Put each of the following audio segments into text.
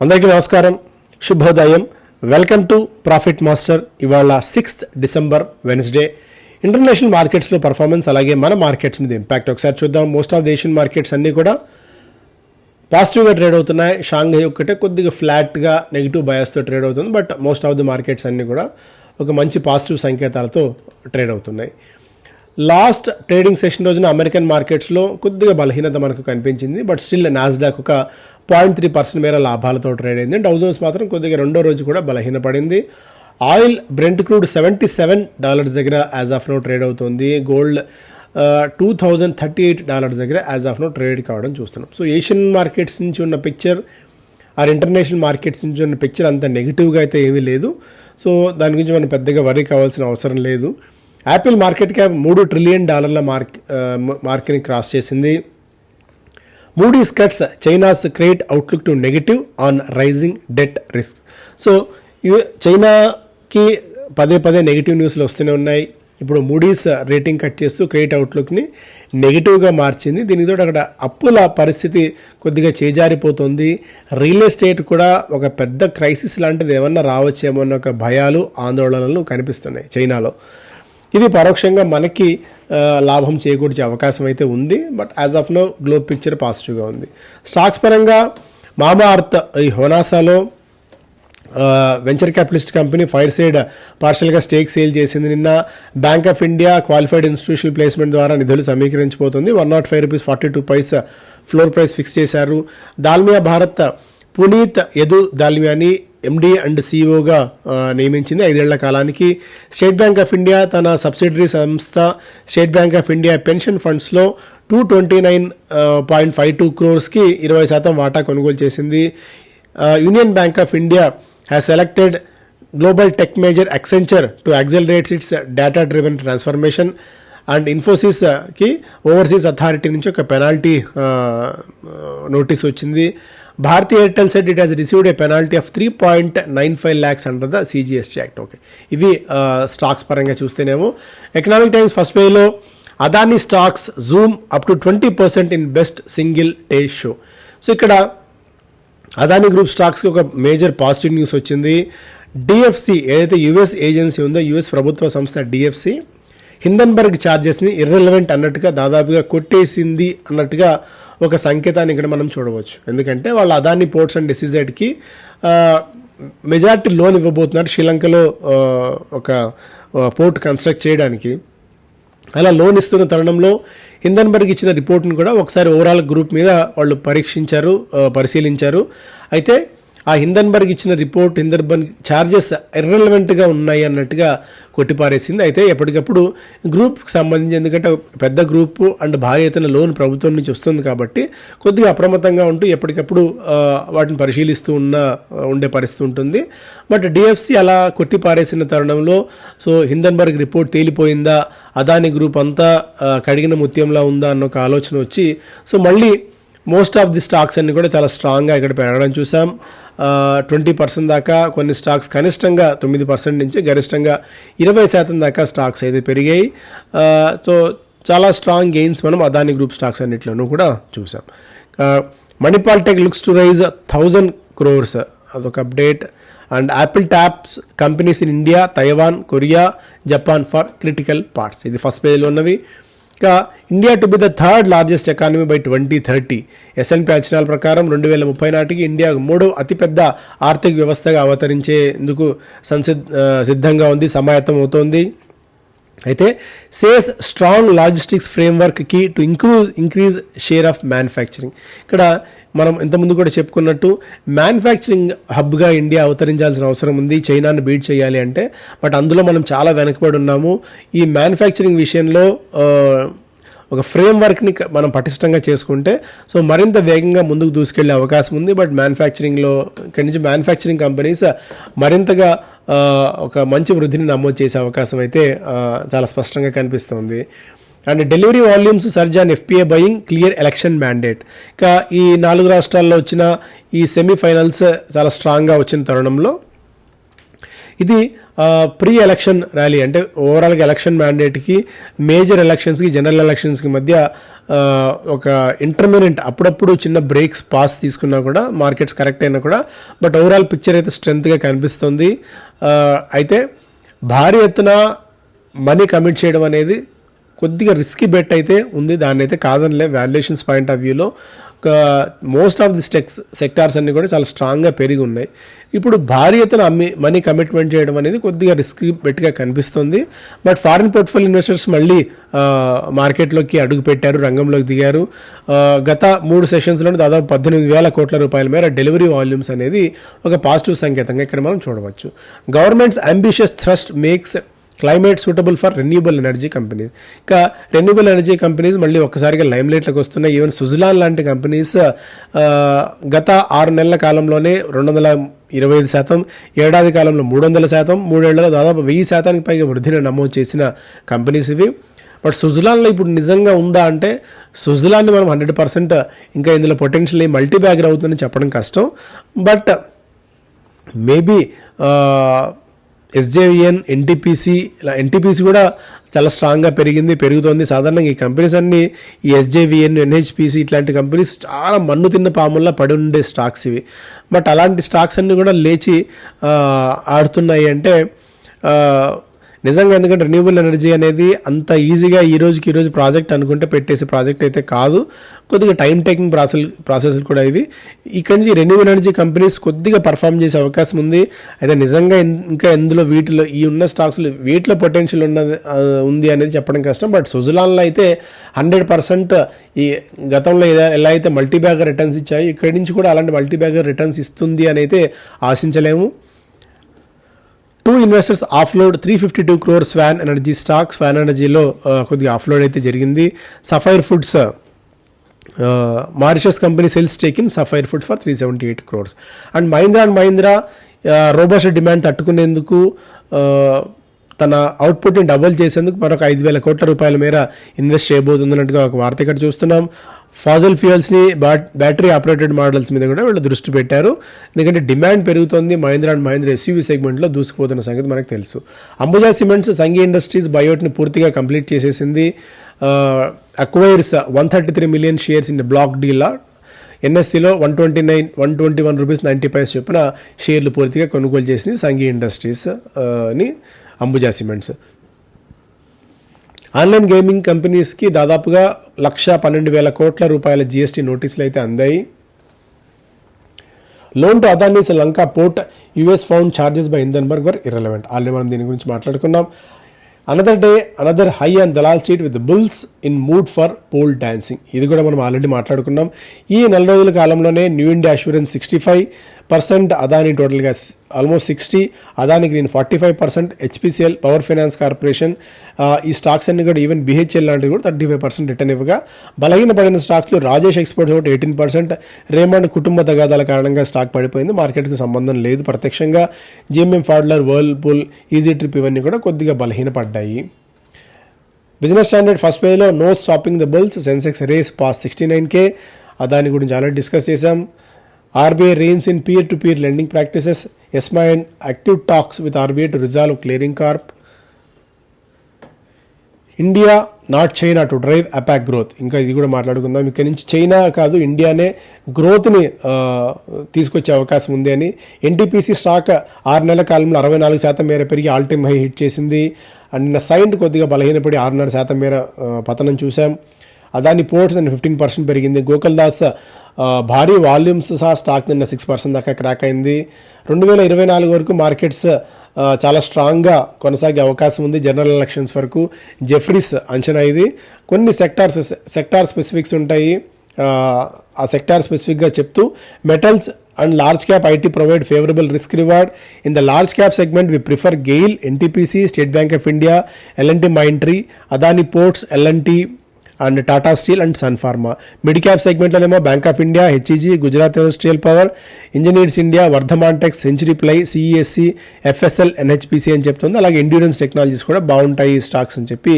అందరికీ నమస్కారం, శుభోదయం. Welcome to profit master. ఇవాళ 6th డిసెంబర్ వెన్స్డే. ఇంటర్నేషనల్ మార్కెట్స్లో పర్ఫార్మెన్స్, అలాగే మన మార్కెట్స్ మీద ఇంపాక్ట్ ఒకసారి చూద్దాం. Most of the Asian markets అన్నీ కూడా పాజిటివ్గా ట్రేడ్ అవుతున్నాయి. షాంఘై ఒక్కటే కొద్దిగా ఫ్లాట్గా నెగిటివ్ బయాస్తో ట్రేడ్ అవుతుంది. But most of the markets అన్నీ కూడా ఒక మంచి పాజిటివ్ సంకేతాలతో ట్రేడ్ అవుతున్నాయి. లాస్ట్ ట్రేడింగ్ సెషన్ రోజున అమెరికన్ మార్కెట్స్లో కొద్దిగా బలహీనత మనకు కనిపించింది. బట్ స్టిల్ నాస్డాక్ ఒక 0.3% మేర లాభాలతో ట్రేడ్ అయింది. డౌ జోన్స్ మాత్రం కొద్దిగా రెండో రోజు కూడా బలహీనపడింది. ఆయిల్ బ్రెంట్ క్రూడ్ $77 దగ్గర యాజ్ ఆఫ్ నో ట్రేడ్ అవుతుంది. గోల్డ్ $2038 దగ్గర యాజ్ ఆఫ్ నో ట్రేడ్ కావడం చూస్తున్నాం. సో ఏషియన్ మార్కెట్స్ నుంచి ఉన్న పిక్చర్ ఆర్ ఇంటర్నేషనల్ మార్కెట్స్ నుంచి ఉన్న పిక్చర్ అంత నెగిటివ్గా అయితే ఏమీ లేదు. సో దాని గురించి మనం పెద్దగా వరీ కావాల్సిన అవసరం లేదు. యాపిల్ మార్కెట్ క్యాప్ $3 ట్రిలియన్ మార్క్ని క్రాస్ చేసింది. Moody's cuts China's credit outlook to negative on rising debt risk. So చైనాకి పదే పదే నెగిటివ్ న్యూస్లు వస్తూనే ఉన్నాయి. ఇప్పుడు మూడీస్ రేటింగ్ కట్ చేస్తూ క్రెడిట్ అవుట్లుక్ని నెగిటివ్గా మార్చింది. దీనితో అక్కడ అప్పుల పరిస్థితి కొద్దిగా చేజారిపోతుంది. రియల్ ఎస్టేట్ కూడా ఒక పెద్ద క్రైసిస్ లాంటిది ఏమన్నా రావచ్చేమో అన్న ఒక భయాలు, ఆందోళనలు కనిపిస్తున్నాయి చైనాలో. ఇది పరోక్షంగా మనకి లాభం చేకూర్చే అవకాశం అయితే ఉంది. But as of now global picture పాజిటివ్గా ఉంది. స్టాక్స్ పరంగా మామా అర్త్ ఈ హోనాసాలో venture capitalist company Fireside పార్షల్గా స్టేక్ సేల్ చేసింది. నిన్న Bank of India qualified institutional placement ద్వారా నిధులు సమీకరించిపోతుంది. ₹105.42 ఫ్లోర్ ప్రైస్ ఫిక్స్ చేశారు. దాల్మియా భారత్ పునీత్ యదు దాల్మియాని ఎండి అండ్ సిఇఓగా నియమించింది 5 ఏళ్ల కాలానికి. స్టేట్ బ్యాంక్ ఆఫ్ ఇండియా తన సబ్సిడరీ సంస్థ State Bank of India pension ఫండ్స్లో 229.52 crores 20% వాటా కొనుగోలు చేసింది. Union Bank of India has selected global tech major Accenture to accelerates its data driven transformation. And ఇన్ఫోసిస్కి ఓవర్సీస్ అథారిటీ నుంచి ఒక పెనాల్టీ నోటీస్ వచ్చింది. Bharti Airtel said it has received a penalty of 3.95 lakhs under the CGST act. Okay, ఇవి stocks పరంగా చూస్తేనేమో. Economic Times first పేజ్లో Adani stocks zoom up to 20% in best single day show. So ఇక్కడ Adani group స్టాక్స్కి ఒక major positive news వచ్చింది. DFC ఏదైతే US agency ఉందో, యుఎస్ ప్రభుత్వ సంస్థ డిఎఫ్సి హిండన్బర్గ్ ఛార్జెస్ని ఇర్రెలవెంట్ అన్నట్టుగా దాదాపుగా కొట్టేసింది అన్నట్టుగా ఒక సంకేతాన్ని ఇక్కడ మనం చూడవచ్చు. ఎందుకంటే వాళ్ళు అదానీ పోర్ట్స్ అండ్ SEZకి మెజారిటీ లోన్ ఇవ్వబోతున్నారు శ్రీలంకలో ఒక పోర్ట్ కన్స్ట్రక్ట్ చేయడానికి. అలా లోన్ ఇస్తున్న తరుణంలో హిండన్బర్గ్ ఇచ్చిన రిపోర్ట్ని కూడా ఒకసారి ఓవరాల్ గ్రూప్ మీద వాళ్ళు పరిశీలించారు. అయితే ఆ హిండన్బర్గ్ ఇచ్చిన రిపోర్ట్ హిండన్బర్గ్ ఛార్జెస్ ఇర్రెలవెంట్గా ఉన్నాయి అన్నట్టుగా కొట్టిపారేసింది. అయితే ఎప్పటికప్పుడు గ్రూప్కి సంబంధించి, ఎందుకంటే పెద్ద గ్రూపు అండ్ భారీ ఎత్తున లోన్ ప్రభుత్వం నుంచి వస్తుంది కాబట్టి కొద్దిగా అప్రమత్తంగా ఉంటూ ఎప్పటికప్పుడు వాటిని పరిశీలిస్తూ ఉండే పరిస్థితి ఉంటుంది. బట్ డిఎఫ్సి అలా కొట్టిపారేసిన తరుణంలో సో హిండన్బర్గ్ రిపోర్ట్ తేలిపోయిందా, అదానీ గ్రూప్ అంతా కడిగిన ముత్యంలా ఉందా అన్న ఒక ఆలోచన వచ్చి సో మళ్ళీ మోస్ట్ ఆఫ్ ది స్టాక్స్ అన్ని కూడా చాలా స్ట్రాంగ్గా ఇక్కడ పెరగడం చూసాం. 20% దాకా కొన్ని స్టాక్స్, కనిష్టంగా 9% నుంచి గరిష్టంగా 20% దాకా స్టాక్స్ అయితే పెరిగాయి. సో చాలా స్ట్రాంగ్ గెయిన్స్ మనం అదానీ గ్రూప్ స్టాక్స్ అన్నింటిలోనూ కూడా చూసాం. Manipal tech looks to rise 1,000 crores, అదొక update. And Apple taps companies in India, Taiwan, Korea, Japan for critical parts. ఇది ఫస్ట్ పేజ్లో ఉన్నవి. ఇంకా India to be the third largest economy by 2030. S&P అంచనాల ప్రకారం 2030 నాటికి ఇండియా 3వ అతిపెద్ద ఆర్థిక వ్యవస్థగా అవతరించేందుకు సిద్ధంగా ఉంది, సమాయత్తం అవుతోంది. అయితే says strong logistics framework key to increase share of manufacturing. ఇక్కడ మనం ఇంతకుముందు కూడా చెప్పుకున్నట్టు మ్యానుఫ్యాక్చరింగ్ హబ్గా ఇండియా అవతరించాల్సిన అవసరం ఉంది చైనాను బీట్ చేయాలి అంటే. బట్ అందులో మనం చాలా వెనకబడి ఉన్నాము. ఈ మ్యానుఫ్యాక్చరింగ్ విషయంలో ఒక ఫ్రేమ్వర్క్ని మనం పటిష్టంగా చేసుకుంటే సో మరింత వేగంగా ముందుకు దూసుకెళ్లే అవకాశం ఉంది. బట్ మ్యానుఫ్యాక్చరింగ్లో ఇక్కడి నుంచి మ్యానుఫ్యాక్చరింగ్ కంపెనీస్ మరింతగా ఒక మంచి వృద్ధిని నమోదు చేసే అవకాశం అయితే చాలా స్పష్టంగా కనిపిస్తుంది. And delivery volumes surge on FPI buying, clear election mandate. ఇంకా ఈ 4 రాష్ట్రాల్లో వచ్చిన ఈ సెమీఫైనల్స్ చాలా స్ట్రాంగ్గా వచ్చిన తరుణంలో ఇది ప్రీ ఎలక్షన్ ర్యాలీ, అంటే ఓవరాల్గా ఎలక్షన్ మ్యాండేట్కి, మేజర్ ఎలక్షన్స్కి, జనరల్ ఎలక్షన్స్కి మధ్య ఒక ఇంటర్మీడియట్ అప్పుడప్పుడు చిన్న బ్రేక్స్ పాస్ తీసుకున్నా కూడా, మార్కెట్స్ కరెక్ట్ అయినా కూడా, బట్ ఓవరాల్ పిక్చర్ అయితే స్ట్రెంత్గా కనిపిస్తుంది. అయితే భారీ ఎత్తున మనీ కమిట్ చేయడం అనేది కొద్దిగా రిస్కీ బెట్ అయితే ఉంది, దాన్ని అయితే కాదనిలే. వాల్యుయేషన్స్ పాయింట్ ఆఫ్ వ్యూలో మోస్ట్ ఆఫ్ ది సెక్టార్స్ అన్ని కూడా చాలా స్ట్రాంగ్గా పెరిగి ఉన్నాయి. ఇప్పుడు భారీ ఎత్తున మనీ కమిట్మెంట్ చేయడం అనేది కొద్దిగా రిస్కీ బెట్గా కనిపిస్తుంది. బట్ ఫారిన్ పోర్ట్ఫోలియో ఇన్వెస్టర్స్ మళ్ళీ మార్కెట్లోకి అడుగు పెట్టారు, రంగంలోకి దిగారు. గత 3 సెషన్స్లోనే దాదాపు 18,000 కోట్ల రూపాయల మేర డెలివరీ వాల్యూమ్స్ అనేది ఒక పాజిటివ్ సంకేతంగా ఇక్కడ మనం చూడవచ్చు. Governments ambitious thrust makes climate suitable for renewable energy companies. ఇంకా రెన్యూబుల్ ఎనర్జీ కంపెనీస్ మళ్ళీ ఒక్కసారిగా లైమ్లైట్లోకి వస్తున్నాయి. ఈవెన్ సుజలాన్ లాంటి కంపెనీస్ గత 6 నెలల కాలంలోనే 225%, ఏడాది కాలంలో 300%, 3 ఏళ్లలో దాదాపు 1000% పైగా వృద్ధిని నమోదు చేసిన కంపెనీస్ ఇవి. బట్ సుజలాన్లో ఇప్పుడు నిజంగా ఉందా అంటే, సుజలాన్ని మనం 100% ఇంకా ఇందులో పొటెన్షియల్లీ మల్టీ బ్యాగర్ అవుతుందని చెప్పడం కష్టం. బట్ మేబీ ఎస్జేవిఎన్, ఎన్టీపీసీ, ఇలా ఎన్టీపీసీ కూడా చాలా స్ట్రాంగ్గా పెరుగుతోంది. సాధారణంగా ఈ కంపెనీస్ అన్నీ, ఈ ఎస్జేవిఎన్, ఎన్హెచ్పిసి ఇట్లాంటి కంపెనీస్ చాలా మన్ను తిన్న పాముల్లా పడి ఉండే స్టాక్స్ ఇవి. బట్ అలాంటి స్టాక్స్ అన్నీ కూడా లేచి ఆడుతున్నాయి అంటే నిజంగా, ఎందుకంటే రెన్యూబుల్ ఎనర్జీ అనేది అంత ఈజీగా ఈ రోజు ప్రాజెక్ట్ అనుకుంటే పెట్టేసే ప్రాజెక్ట్ అయితే కాదు. కొద్దిగా టైం టేకింగ్ ప్రాసెస్ కూడా ఇవి. ఇక్కడి నుంచి రెన్యూబుల్ ఎనర్జీ కంపెనీస్ కొద్దిగా పర్ఫామ్ చేసే అవకాశం ఉంది. అయితే నిజంగా ఇంకా ఎందులో వీటిలో ఈ ఉన్న స్టాక్స్లో వీటిలో పొటెన్షియల్ ఉంది అనేది చెప్పడం కష్టం. బట్ సుజలాన్లో అయితే 100% ఈ గతంలో ఎలా అయితే మల్టీబ్యాగర్ రిటర్న్స్ ఇచ్చాయి, ఇక్కడి నుంచి కూడా అలాంటి మల్టీబ్యాగర్ రిటర్న్స్ ఇస్తుంది అని అయితే ఆశించలేము. 2 investors offload 352 crore Swan energy stock. Swan ఎనర్జీలో కొద్దిగా ఆఫ్లోడ్ అయితే జరిగింది. Sapphire Foods, Mauritius company sells stake in Sapphire Foods for 378 crores. And Mahindra robust demand తట్టుకునేందుకు తన అవుట్పుట్ని డబుల్ చేసేందుకు మరొక 5,000 కోట్ల రూపాయల మేర ఇన్వెస్ట్ చేయబోతున్నట్టుగా ఒక వార్త ఇక్కడ చూస్తున్నాం. ఫాజల్ ఫ్యూయల్స్ని, బ్యాటరీ ఆపరేటెడ్ మోడల్స్ మీద కూడా వీళ్ళు దృష్టి పెట్టారు. ఎందుకంటే డిమాండ్ పెరుగుతోంది. మహీంద్రా ఎస్యూవీ సెగ్మెంట్లో దూసుకుపోతున్న సంగతి మనకు తెలుసు. అంబుజా సిమెంట్స్ సంఘీ ఇండస్ట్రీస్ బయోట్ని పూర్తిగా కంప్లీట్ చేసేసింది. Acquires 133 million shares in block deal. ఎన్ఎస్సిలో 121 రూపీస్ 90 పైస్ చొప్పున షేర్లు పూర్తిగా కొనుగోలు చేసింది సంఘీ ఇండస్ట్రీస్ ని అంబుజా సిమెంట్స్. ఆన్లైన్ గేమింగ్ కంపెనీస్కి దాదాపుగా 112,000 కోట్ల రూపాయల జీఎస్టీ నోటీసులు అయితే అందాయి. Loan to Adani's Lanka port US found charges by Hindenburg were irrelevant. Already మనం దీని గురించి మాట్లాడుకున్నాం. Another day another high and Dalal street with bulls in mood for poll dancing. ఇది కూడా మనం ఆల్రెడీ మాట్లాడుకున్నాం. ఈ 4 రోజుల కాలంలోనే న్యూ ఇండియా అష్యూరెన్స్ 65%, అదానీ టోటల్గా almost 60%, Adani green 45%, HPCL power finance corporation, ఈ స్టాక్స్ అన్ని కూడా ఈవెన్ బిహెచ్ఎల్ లాంటివి కూడా 35% రిటర్న్ ఇవ్వగా, బలహీనపడిన స్టాక్స్లో రాజేష్ ఎక్స్పోర్ట్స్ ఒకటి 18%, రేమండ్ కుటుంబ తగాదాల కారణంగా స్టాక్ పడిపోయింది. మార్కెట్కి సంబంధం లేదు ప్రత్యక్షంగా. GMM Pfaudler, Whirlpool, easy trip ఇవన్నీ కూడా కొద్దిగా బలహీనపడ్డాయి. బిజినెస్ స్టాండర్డ్ ఫస్ట్ పేజ్లో no stopping the bulls, Sensex race past 69K. Adani గురించి ఆల్రెడీ డిస్కస్ చేసాం. RBI reins in peer-to-peer lending practices. ESMA in active talks with RBI to resolve clearing corp. India not China to drive APAC growth. ఇంకా ఇది కూడా మాట్లాడుకుందాం. ఇక్కడ నుంచి China కాదు, ఇండియానే గ్రోత్ని తీసుకొచ్చే అవకాశం ఉంది అని. ఎన్టీపీసీ స్టాక్ 6 నెలల కాలంలో 64% మేర పెరిగి ఆల్ టైమ్ హై హిట్ చేసింది. అండ్ నిన్న సైండ్ కొద్దిగా బలహీనపడి 6.5% మేర పతనం చూసాం. అదాని పోర్ట్స్ అండ్ 15% పెరిగింది. గోకుల్దాస్ భారీ వాల్యూమ్స్ సహా స్టాక్ నిన్న 6% దాకా క్రాక్ అయింది. 2024 వరకు మార్కెట్స్ చాలా స్ట్రాంగ్గా కొనసాగే అవకాశం ఉంది. జనరల్ ఎలక్షన్స్ వరకు జెఫ్రీస్ అంచనా ఇది. కొన్ని సెక్టార్ స్పెసిఫిక్స్ ఉంటాయి. ఆ సెక్టార్ స్పెసిఫిక్గా చెప్తూ metals and large cap IT provide favourable risk reward. In the large cap segment we prefer GAIL, NTPC, State Bank of India, L&T Mindtree, Adani ports, L&T and Tata steel and Sun Pharma. Mid cap సెగ్మెంట్లోనేమో Bank of India, HEG, Gujarat industrial power, engineers India, Vardhman tex, century ply, CESC, FSL, NHPC అని చెప్తుంది. అలాగే endurance technologies కూడా బాగుంటాయి ఈ stocks అని చెప్పి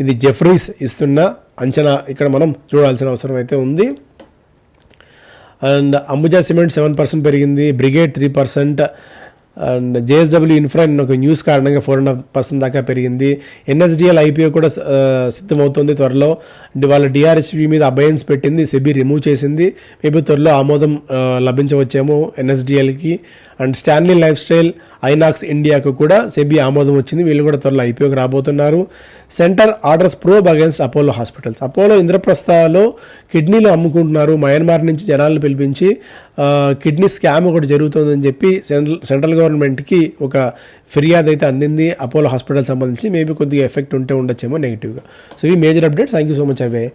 ఇది జెఫ్రీస్ ఇస్తున్న అంచనా ఇక్కడ మనం చూడాల్సిన అవసరం అయితే ఉంది. అండ్ అంబుజా సిమెంట్ 7% పెరిగింది, బ్రిగేడ్ 3%, అండ్ జేఎస్డబ్ల్యూ ఇన్ఫ్రా ఒక న్యూస్ కారణంగా 4.5% దాకా పెరిగింది. ఎన్ఎస్డిఎల్ ఐపీఓ కూడా సిద్ధమవుతుంది త్వరలో. వాళ్ళ డిఆర్ఎస్పీ మీద అబయన్స్ పెట్టింది, సెబీ రిమూవ్ చేసింది. మేబీ త్వరలో ఆమోదం లభించవచ్చేమో ఎన్ఎస్డిఎల్కి. And Stanley lifestyle, Inox ఇండియాకు కూడా సెబీ ఆమోదం వచ్చింది. వీళ్ళు కూడా త్వరలో ఐపీఓకి రాబోతున్నారు. Centre orders probe against Apollo hospitals. Apollo ఇంద్రప్రస్థలో కిడ్నీలు అమ్ముకుంటున్నారు, మయన్మార్ నుంచి జనాలను పిలిపించి కిడ్నీ స్కామ్ ఒకటి జరుగుతుందని చెప్పి సెంట్రల్ గవర్నమెంట్కి ఒక ఫిర్యాదు అయితే అందింది అపోలో హాస్పిటల్ సంబంధించి. మేబీ కొద్దిగా ఎఫెక్ట్ ఉంటే ఉండొచ్చేమో నెగిటివ్గా. సో ఈ major updates. Thank you so much. Away